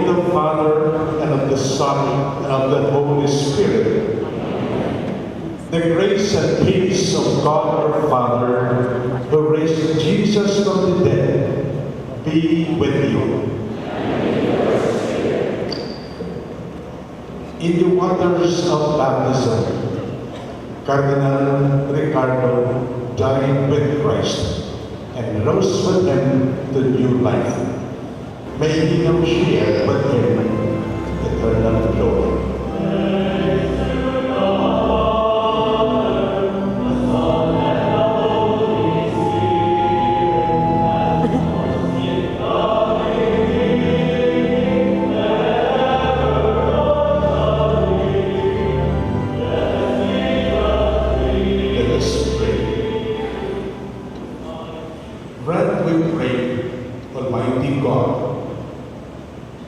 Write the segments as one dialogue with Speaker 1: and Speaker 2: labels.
Speaker 1: of the Father, and of the Son, and of the Holy Spirit. The grace and peace of God our Father, who raised Jesus from the dead, be with you. In the waters of baptism, Cardinal Ricardo died with Christ and rose with him to new life. May he now share with him eternal glory.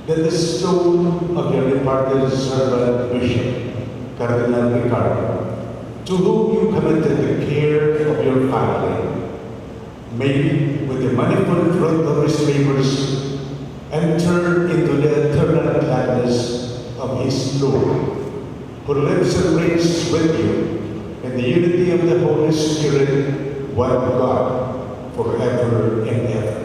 Speaker 1: That the stone of your departed servant, Bishop Cardinal Ricardo, to whom you committed the care of your family, may, with the manifold fruit of his labors, enter into the eternal gladness of his Lord, who lives and reigns with you in the unity of the Holy Spirit, one God, forever and ever.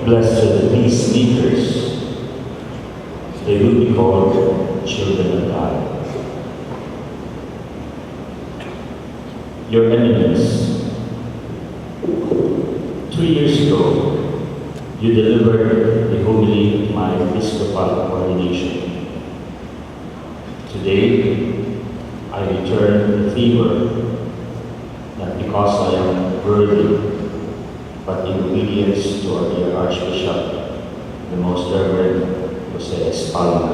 Speaker 2: Blessed are the peacemakers, they will be called children of God. Your Eminence, 2 years ago, you delivered the homily of my episcopal ordination. Today, I return the favor because I am worthy, but in obedience to our dear Archbishop, the Most Reverend Jose Espalma.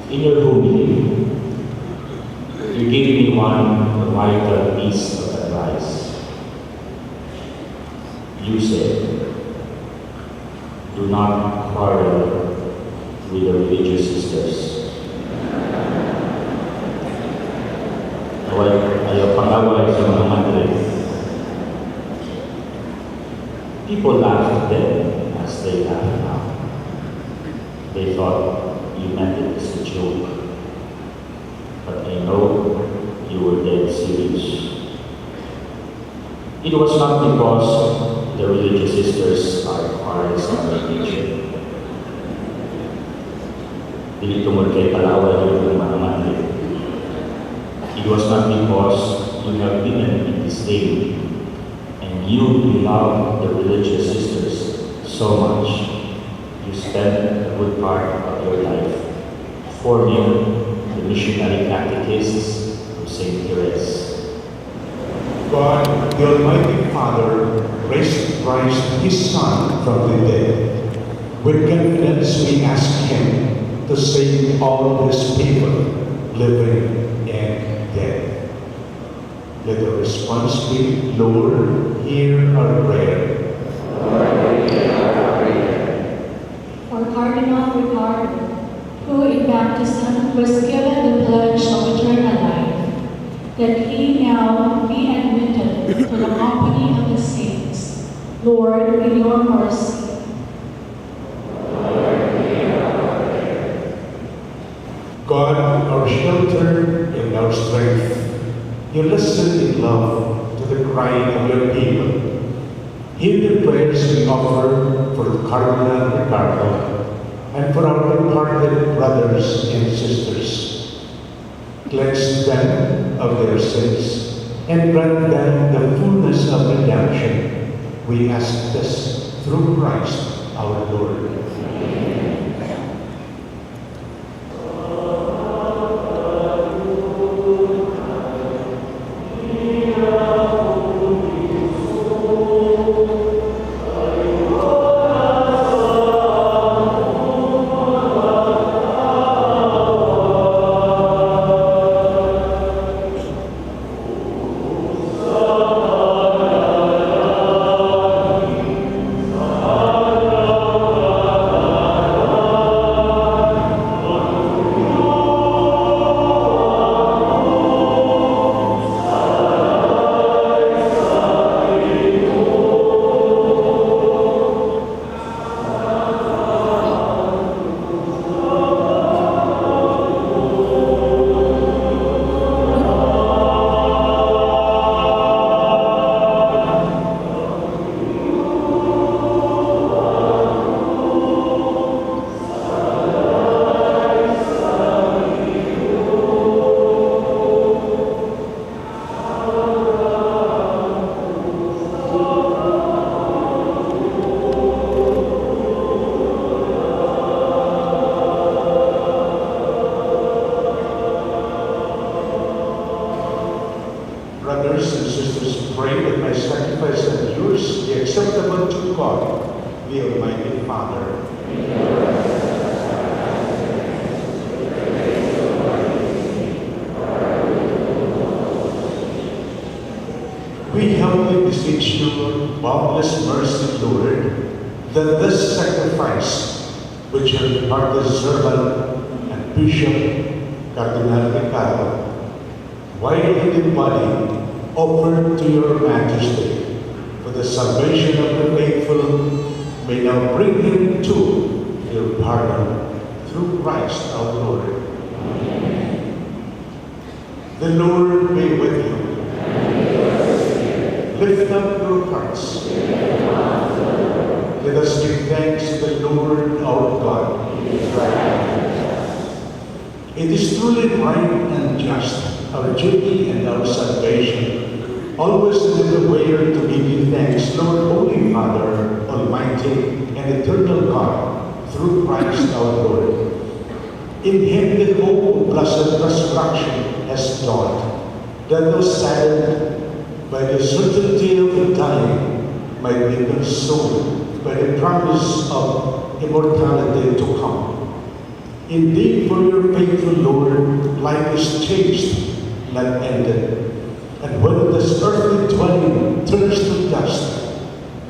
Speaker 2: In your homily, you gave me one vital piece of advice. You said, do not quarrel with the religious sisters. Ayaw pang-away sa mga madre. People laughed then as they laugh now. They thought you meant it as a joke. But I know you were dead serious. It was not because the religious sisters are quarrelsome by nature. Dili tungod kay palaway yung mga madre. It was not because you have been in this day and you love the religious sisters so much. You spent a good part of your life forming the missionary catechists of St. Therese.
Speaker 1: God, the Almighty Father, raised Christ, His Son, from the dead. With confidence we ask Him to save all His people, living and dead. Let the response be, Lord, hear our prayer.
Speaker 3: For Cardinal Ricardo, who in baptism was given the pledge of eternal life, that he now be admitted to the company of the saints. Lord, in your mercy.
Speaker 1: God, our shelter and our strength, you listen in love to the cry of your people. Hear the prayers we offer for Cardinal Ricardo and for our departed brothers and sisters. Cleanse them of their sins and grant them the fullness of redemption. We ask this through Christ our Lord. Brothers and sisters, pray that my sacrifice and yours be acceptable to God, the Almighty Father. We humbly beseech you, boundless mercy, Lord, that this sacrifice, which your departed servant and Bishop Cardinal Ricardo, while in body, offered to your majesty for the salvation of the faithful, may now bring him to your pardon through Christ our Lord. Amen. The Lord be with you. Lift up your hearts. Let us give thanks to the Lord our God. It is truly right and just, our duty and our salvation, always in the way to give you thanks, Lord, Holy Father, Almighty and eternal God, through Christ our Lord. In Him the hope of blessed resurrection has dawned, that those saddened by the certainty of the time might be consoled by the promise of immortality to come. Indeed, for your faithful Lord, life is changed, not ended. And when this earthly dwelling turns to dust,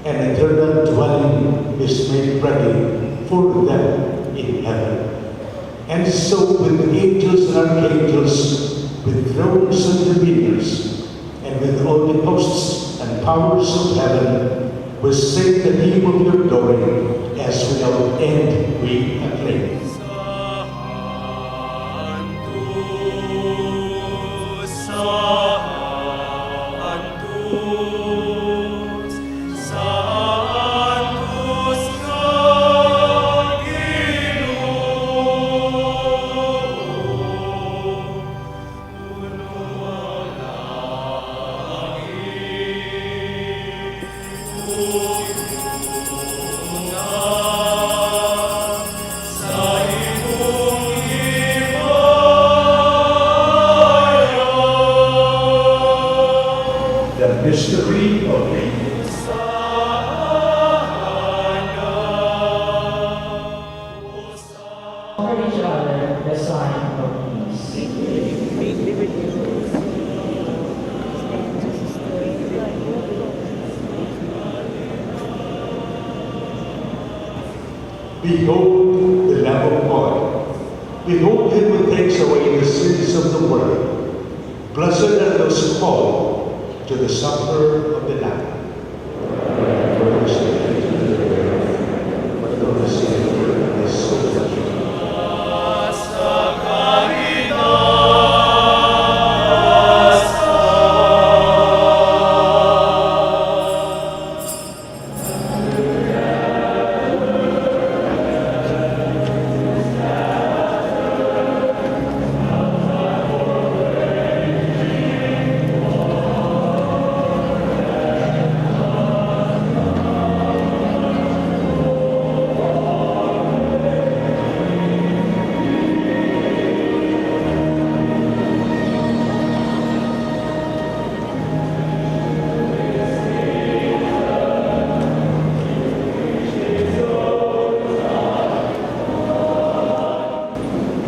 Speaker 1: an eternal dwelling is made ready for them in heaven. And so with angels and archangels, with thrones and dominions, and with all the hosts and powers of heaven, we sing the hymn of your glory, as without end we acclaim.
Speaker 4: Mystery of faith.
Speaker 5: Offer each other the sign of peace.
Speaker 1: Behold the Lamb of God. Behold him who takes away the sins of the world. Blessed are those called to the supper of the Lamb.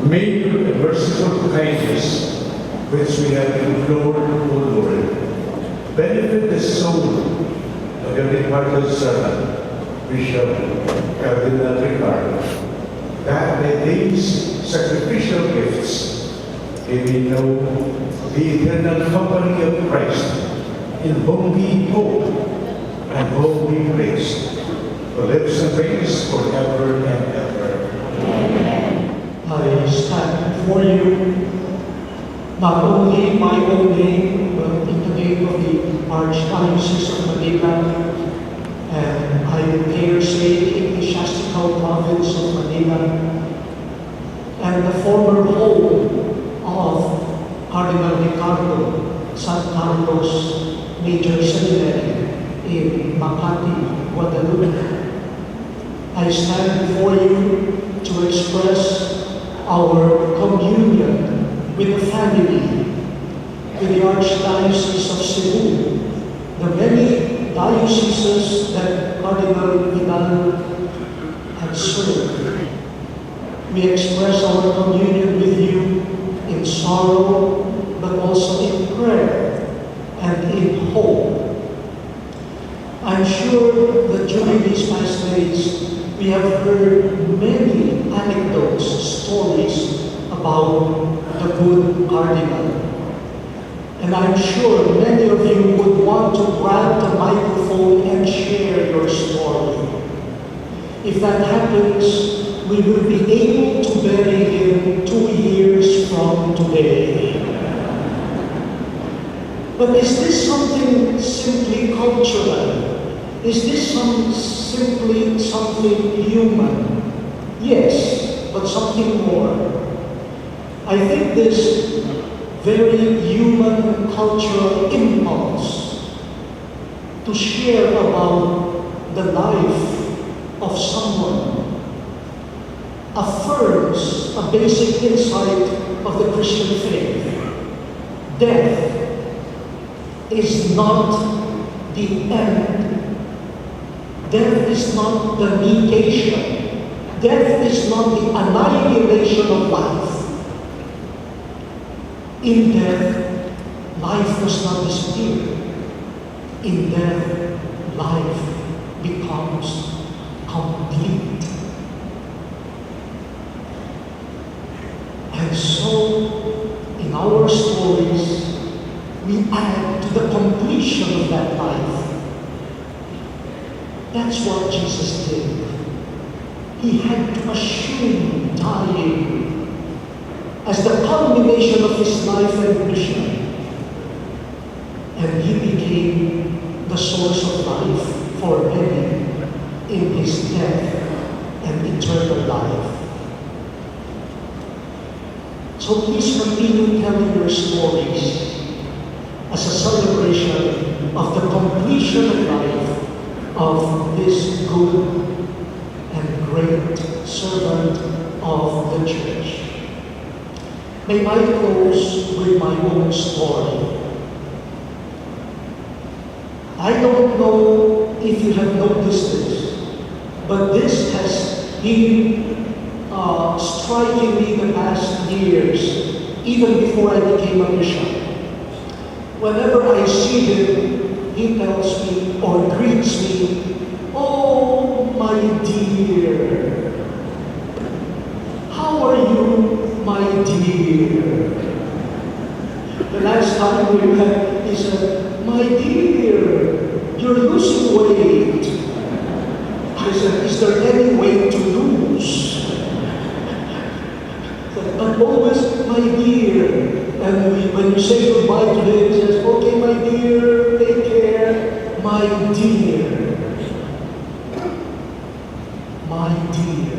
Speaker 4: May your merciful kindness, which we have implored, O Lord, benefit the soul of your departed servant, Bishop Cardinal Ricardo, that by these sacrificial gifts they may know the eternal company of Christ, in whom we hope and whom we praise, who lives and reigns forever and ever.
Speaker 6: I stand before you, not only in my own name, but in the name of the Archdiocese of Manila, and I declare the Ecclesiastical Province of Manila, and the former home of Cardinal Ricardo, San Carlos Major Seminary in Makati, Guadalupe. I stand before you to express our communion with the family, with the Archdiocese of Cebu, the many dioceses that Cardinal Vidal has served. We express our communion with you in sorrow, but also in prayer and in hope. I'm sure that during these past days, we have heard many anecdotes, stories about the good Cardinal. And I'm sure many of you would want to grab the microphone and share your story. If that happens, we will be able to bury him 2 years from today. But is this something simply cultural? Is this simply something human? Yes, but something more. I think this very human cultural impulse to share about the life of someone affirms a basic insight of the Christian faith. Death is not the end. Death is not the negation. Death is not the annihilation of life. In death, life does not disappear. In death, life becomes complete. And so, in our stories, we add to the completion of that life. That's what Jesus did. He had to assume dying as the culmination of his life and mission. And he became the source of life for many in his death and eternal life. So please continue telling your stories as a celebration of the completion of life of this good and great servant of the church. May I close with my own story. I don't know if you have noticed this, but this has been striking me the past years, even before I became a bishop. Whenever I see him, he tells me or greets me, "Oh, my dear. How are you, my dear?" The last time we met, he said, "My dear, you're losing weight." I said, "Is there any weight to lose?" But always, "My dear." And when you say goodbye to him, he says, "Okay, my dear, take care, my dear." My dear.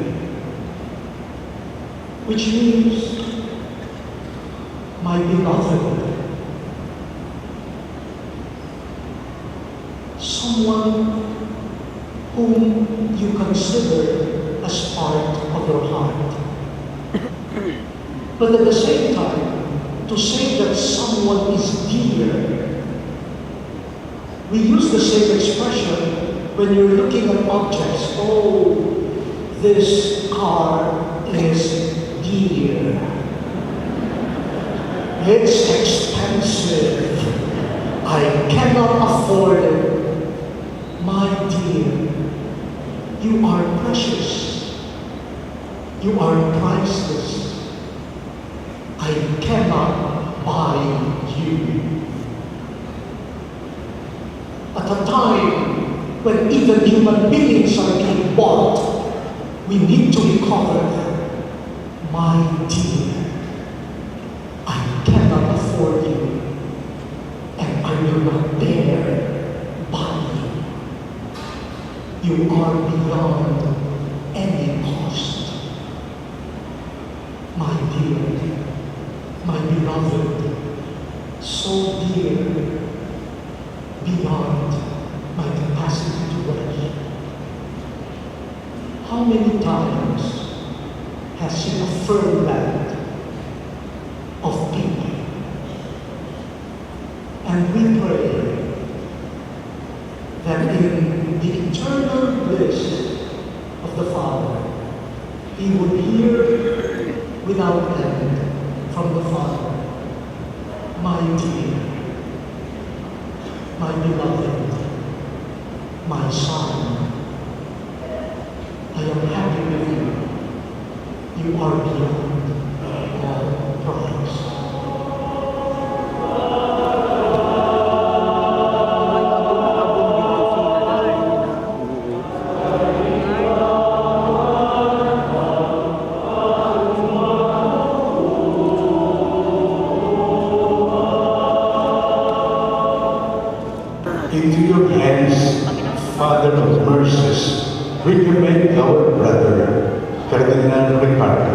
Speaker 6: Which means, my beloved. Someone whom you consider as part of your heart. But at the same time, to say that someone is dear, we use the same expression when you're looking at objects. "Oh, this car is dear. It's expensive. I cannot afford it." My dear, you are precious. You are priceless. I cannot buy you. At a time when even human beings are being bought, we need to recover them. My dear, I cannot afford you, and I will not dare buy you. You are beyond any cost. My dear, my beloved, so dear, beyond my capacity to weigh. How many times has he affirmed that of people? And we pray that in the eternal bliss of the Father, he would hear without end from the Father, "My dear, my beloved, my son, I am happy with you. You are beyond all price."
Speaker 1: Into your hands, Father of mercies, we commend our brother, Cardinal Ricardo,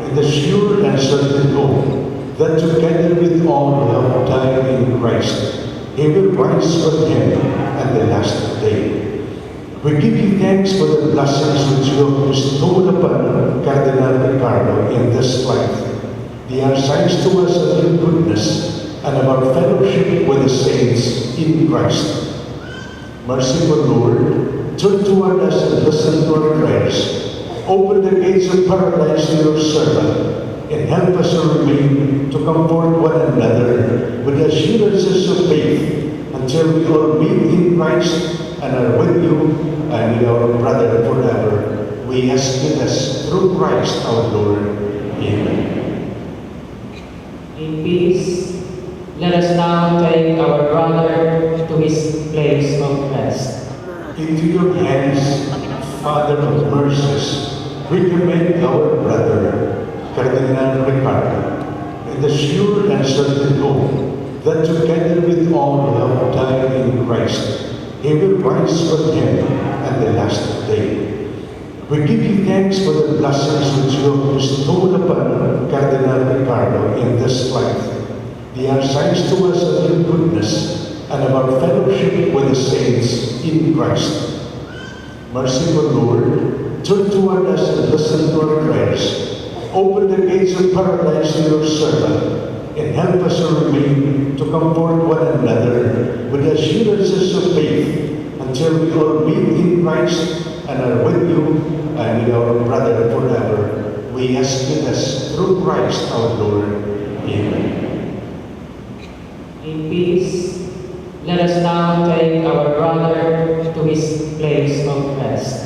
Speaker 1: in the sure and certain hope that together with all who have died in Christ, he will rise with him at the last day. We give you thanks for the blessings which you have bestowed upon Cardinal Ricardo in this life. They are signs to us of your goodness and of our fellowship with the saints in Christ. Merciful Lord, turn toward us and listen to our prayers. Open the gates of paradise to your servant, and help us to remain to comfort one another with the assurances of faith until we all meet in Christ and are with you and with our brother forever. We ask this through Christ our Lord. Amen.
Speaker 5: In peace, let us now take our brother to his place of rest.
Speaker 1: Into your hands, Father of mercies, we commend our brother, Cardinal Ricardo, in the sure and certain hope that together with all who have died in Christ, he will rise with him at the last day. We give you thanks for the blessings which you have bestowed upon Cardinal Ricardo in this life. They are signs to us of your goodness and of our fellowship with the saints in Christ. Merciful Lord, turn toward us and listen to our prayers. Open the gates of paradise to your servant, and help us to remain to comfort one another with the assurances of faith until we all meet in Christ and are with you and with our brother forever. We ask this through Christ our Lord. Amen.
Speaker 5: In peace, let us now take our brother to his place of rest.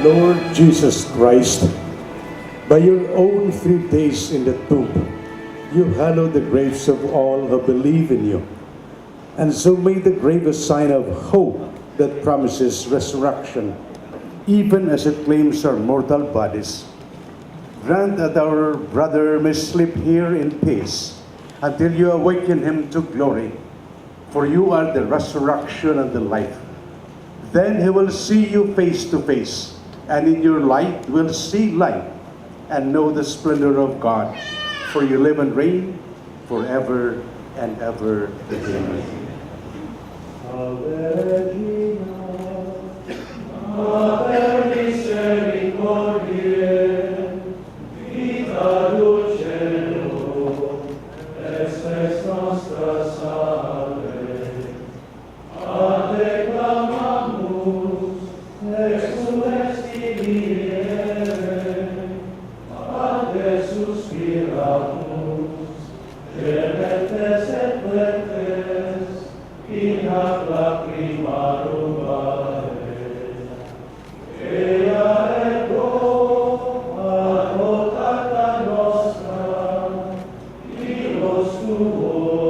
Speaker 7: Lord Jesus Christ, by your own 3 days in the tomb, you hallowed the graves of all who believe in you, and so made the grave a sign of hope that promises resurrection, even as it claims our mortal bodies. Grant that our brother may sleep here in peace until you awaken him to glory, for you are the resurrection and the life. Then he will see you face to face, and in your light will see light and know the splendor of God, for you live and reign forever and ever. Amen.
Speaker 8: Nostra, Dios tuo,